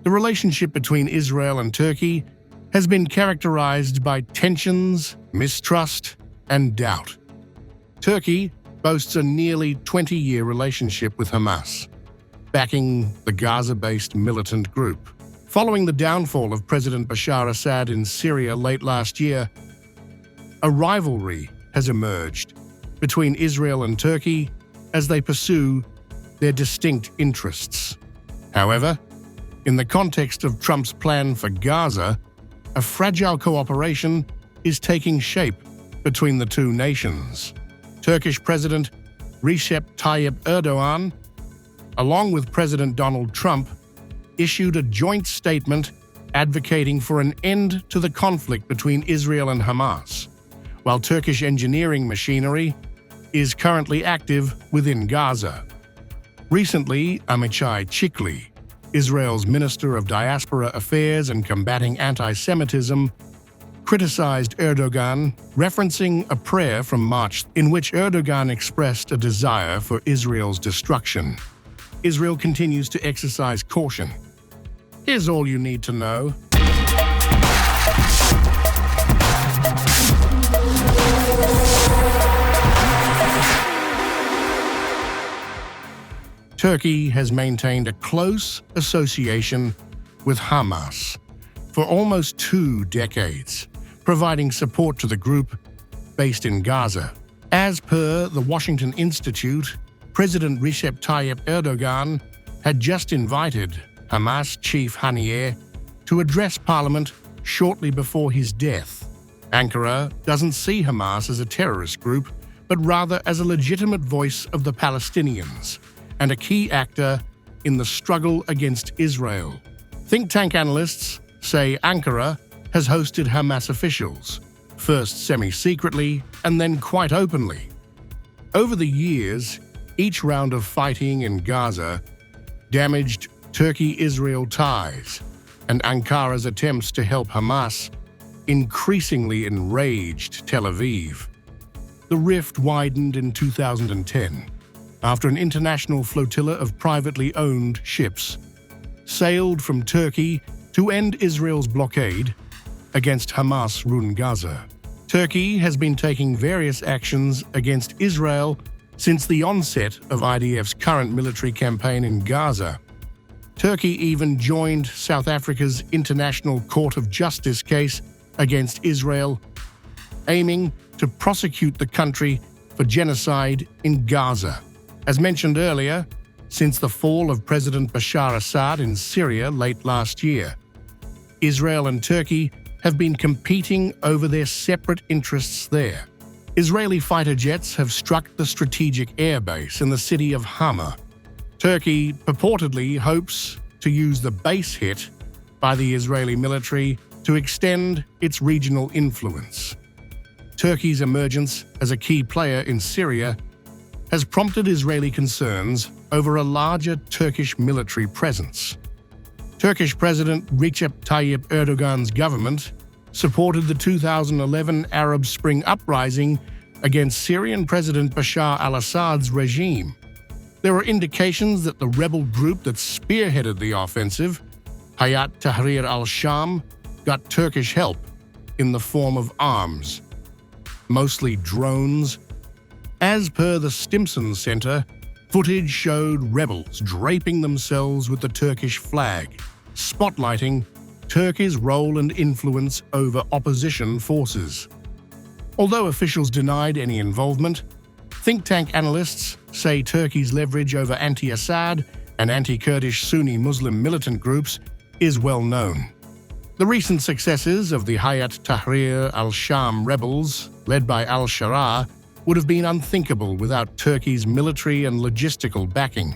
The relationship between Israel and Turkey has been characterized by tensions, mistrust, and doubt. Turkey boasts a nearly 20-year relationship with Hamas, backing the Gaza-based militant group. Following the downfall of President Bashar Assad in Syria late last year, a rivalry has emerged between Israel and Turkey as they pursue their distinct interests. However, in the context of Trump's plan for Gaza, a fragile cooperation is taking shape between the two nations. Turkish President Recep Tayyip Erdogan, along with President Donald Trump, issued a joint statement advocating for an end to the conflict between Israel and Hamas, while Turkish engineering machinery is currently active within Gaza. Recently, Amichai Chikli, Israel's Minister of Diaspora Affairs and Combating Antisemitism, criticized Erdogan, referencing a prayer from March in which Erdogan expressed a desire for Israel's destruction. Israel continues to exercise caution. Here's all you need to know. Turkey has maintained a close association with Hamas for almost 2 decades, providing support to the group based in Gaza. As per the Washington Institute, President Recep Tayyip Erdogan had just invited Hamas chief Haniyeh to address parliament shortly before his death. Ankara doesn't see Hamas as a terrorist group, but rather as a legitimate voice of the Palestinians and a key actor in the struggle against Israel. Think tank analysts say Ankara has hosted Hamas officials, first semi-secretly and then quite openly. Over the years, each round of fighting in Gaza damaged Turkey-Israel ties, and Ankara's attempts to help Hamas increasingly enraged Tel Aviv. The rift widened in 2010 after an international flotilla of privately owned ships sailed from Turkey to end Israel's blockade against Hamas-run Gaza. Turkey has been taking various actions against Israel since the onset of IDF's current military campaign in Gaza. Turkey even joined South Africa's International Court of Justice case against Israel, aiming to prosecute the country for genocide in Gaza. As mentioned earlier, since the fall of President Bashar Assad in Syria late last year, Israel and Turkey have been competing over their separate interests there. Israeli fighter jets have struck the strategic airbase in the city of Hama. Turkey purportedly hopes to use the base hit by the Israeli military to extend its regional influence. Turkey's emergence as a key player in Syria has prompted Israeli concerns over a larger Turkish military presence. Turkish President Recep Tayyip Erdogan's government supported the 2011 Arab Spring uprising against Syrian President Bashar al-Assad's regime. There are indications that the rebel group that spearheaded the offensive, Hayat Tahrir al-Sham, got Turkish help in the form of arms, mostly drones. As per the Stimson Center, footage showed rebels draping themselves with the Turkish flag, spotlighting Turkey's role and influence over opposition forces. Although officials denied any involvement, think tank analysts say Turkey's leverage over anti-Assad and anti-Kurdish Sunni Muslim militant groups is well known. The recent successes of the Hayat Tahrir al-Sham rebels, led by al-Sharaa, would have been unthinkable without Turkey's military and logistical backing.